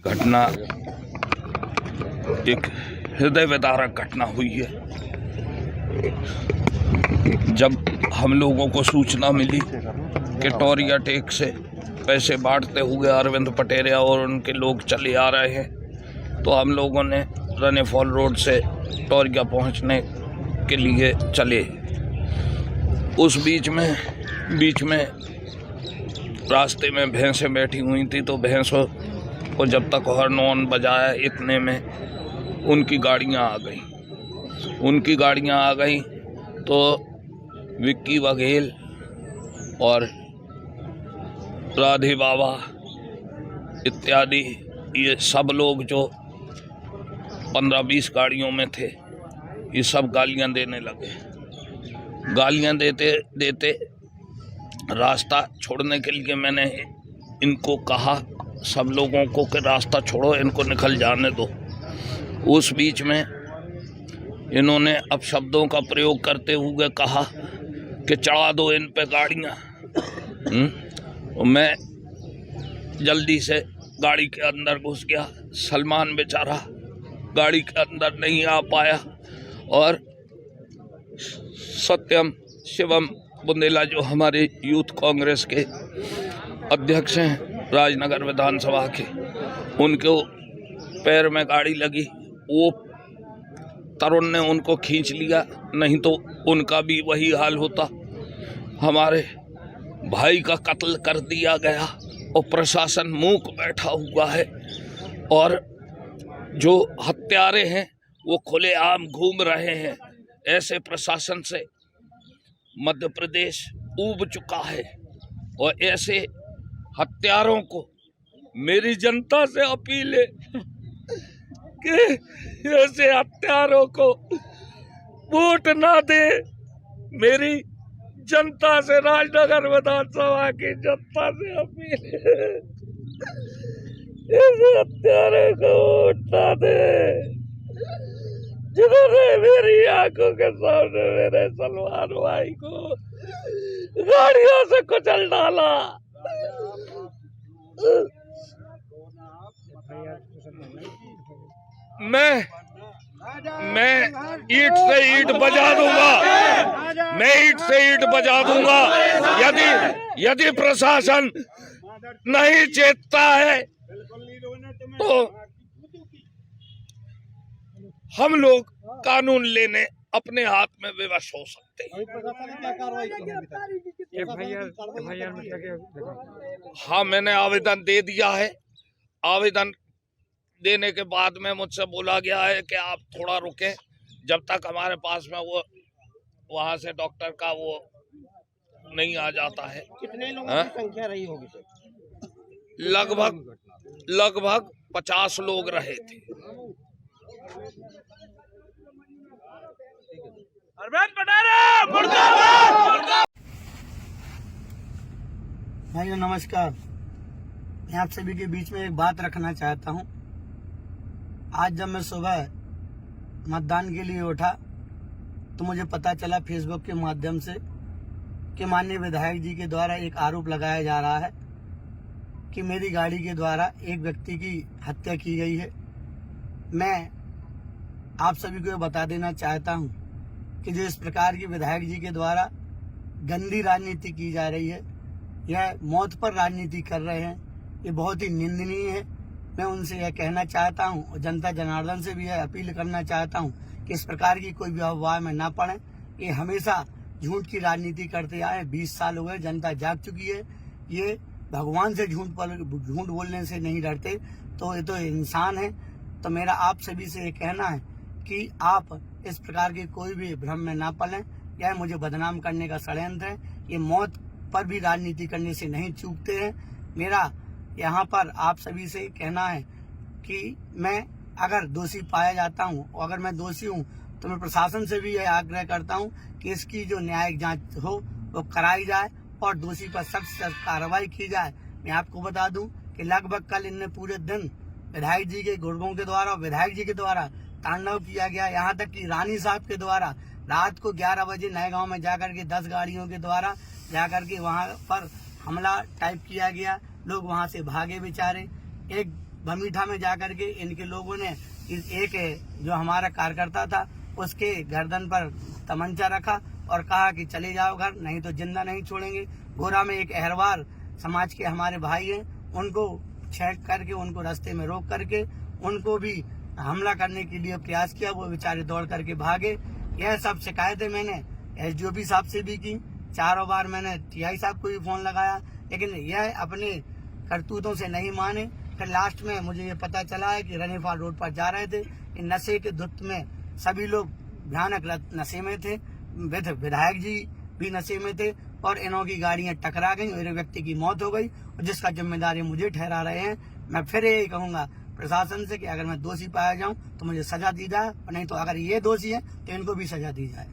घटना एक हृदय विदारक घटना हुई है। जब हम लोगों को सूचना मिली कि टोरिया टेक से पैसे बांटते हुए अरविंद पटेरिया और उनके लोग चले आ रहे हैं, तो हम लोगों ने रने फॉल रोड से टोरिया पहुंचने के लिए चले। उस बीच में रास्ते में भैंसें बैठी हुई थी, तो भैंसों को जब तक हॉर्न ऑन बजाया इतने में उनकी गाड़ियां आ गई। तो विक्की बघेल और राधे बाबा इत्यादि ये सब लोग जो 15-20 गाड़ियों में थे, ये सब गालियां देने लगे। गालियां देते रास्ता छोड़ने के लिए मैंने इनको कहा, सब लोगों को, कि रास्ता छोड़ो, इनको निकल जाने दो। उस बीच में इन्होंने अपशब्दों का प्रयोग करते हुए कहा कि चढ़ा दो इन पे गाड़ियाँ। मैं जल्दी से गाड़ी के अंदर घुस गया। सलमान बेचारा गाड़ी के अंदर नहीं आ पाया, और सत्यम शिवम बुंदेला जो हमारे यूथ कांग्रेस के अध्यक्ष हैं राजनगर विधानसभा के, उनको पैर में गाड़ी लगी। वो तरुण ने उनको खींच लिया, नहीं तो उनका भी वही हाल होता। हमारे भाई का कत्ल कर दिया गया और प्रशासन मूक बैठा हुआ है, और जो हत्यारे हैं वो खुलेआम घूम रहे हैं। ऐसे प्रशासन से मध्य प्रदेश ऊब चुका है, और ऐसे हत्यारों को मेरी जनता से अपील है कि ऐसे हत्यारों को वोट ना दे। मेरी जनता से, राजनगर विधानसभा की जनता से अपील है, ऐसे हत्यारों को वोट ना दे जिन्होंने मेरी आंखों के सामने मेरे सलमान भाई को गाड़ियों से कुचल डाला। मैं ईंट से ईंट बजा दूंगा, मैं ईंट से ईंट बजा दूंगा यदि प्रशासन नहीं चेतता है तो हम लोग कानून लेने अपने हाथ में विवश हो सकते हैं। हाँ, मैंने आवेदन दे दिया है। आवेदन देने के बाद में मुझसे बोला गया है कि आप थोड़ा रुकें, जब तक हमारे पास में वो वहाँ से डॉक्टर का वो नहीं आ जाता है। कितने लोगों की संख्या रही होगी सर? लगभग 50 लोग रहे थे। भाइयों नमस्कार, मैं आप सभी के बीच में एक बात रखना चाहता हूं। आज जब मैं सुबह मतदान के लिए उठा तो मुझे पता चला फेसबुक के माध्यम से कि माननीय विधायक जी के द्वारा एक आरोप लगाया जा रहा है कि मेरी गाड़ी के द्वारा एक व्यक्ति की हत्या की गई है। मैं आप सभी को बता देना चाहता हूं कि जो इस प्रकार की विधायक जी के द्वारा गंदी राजनीति की जा रही है, यह मौत पर राजनीति कर रहे हैं, ये बहुत ही निंदनीय है। मैं उनसे यह कहना चाहता हूं और जनता जनार्दन से भी यह अपील करना चाहता हूं कि इस प्रकार की कोई भी अफवाह में ना पड़े। ये हमेशा झूठ की राजनीति करते आए, 20 साल हो गए, जनता जाग चुकी है। ये भगवान से झूठ बोलने से नहीं डरते, तो ये तो इंसान है। तो मेरा आप सभी से ये कहना है कि आप इस प्रकार के कोई भी भ्रम में ना पड़ें। यह मुझे बदनाम करने का षड्यंत्र है। ये मौत पर भी राजनीति करने से नहीं चूकते हैं। मेरा यहाँ पर आप सभी से कहना है कि मैं अगर दोषी पाया जाता हूँ, और अगर मैं दोषी हूँ, तो मैं प्रशासन से भी यह आग्रह करता हूँ कि इसकी जो न्यायिक जांच हो वो कराई जाए और दोषी पर सख्त कार्रवाई की जाए। मैं आपको बता दूं कि लगभग कल इनने पूरे दिन विधायक जी के गुर्गों के द्वारा, विधायक जी के द्वारा तांडव किया गया। यहाँ तक कि रानी साहब के द्वारा रात को 11 बजे नए गांव में जाकर के 10 गाड़ियों के द्वारा जाकर के वहां पर हमला टाइप किया गया। लोग वहां से भागे बेचारे। एक बमीठा में जाकर के इनके लोगों ने एक जो हमारा कार्यकर्ता था उसके गर्दन पर तमंचा रखा और कहा कि चले जाओ घर, नहीं तो जिंदा नहीं छोड़ेंगे। गोरा में एक अहरवार समाज के हमारे भाई हैं, उनको छेड़ करके, उनको रास्ते में रोक करके उनको भी हमला करने के लिए प्रयास किया। वो बेचारे दौड़ करके भागे। यह सब शिकायतें मैंने एसडीओपी साहब से भी की, 4 बार मैंने टीआई साहब को भी फोन लगाया, लेकिन यह अपने करतूतों से नहीं माने। फिर लास्ट में मुझे ये पता चला है कि रनीफाल रोड पर जा रहे थे, इन नशे के धुत में सभी लोग भयानक नशे में थे, विधायक जी भी नशे में थे और इन्हों की गाड़ियां टकरा गई और एक व्यक्ति की मौत हो गई, और जिसका जिम्मेदारी मुझे ठहरा रहे हैं। मैं फिर यही कहूंगा प्रशासन से कि अगर मैं दोषी पाया जाऊं तो मुझे सजा दी जाए, और नहीं तो अगर ये दोषी है तो इनको भी सजा दी जाए।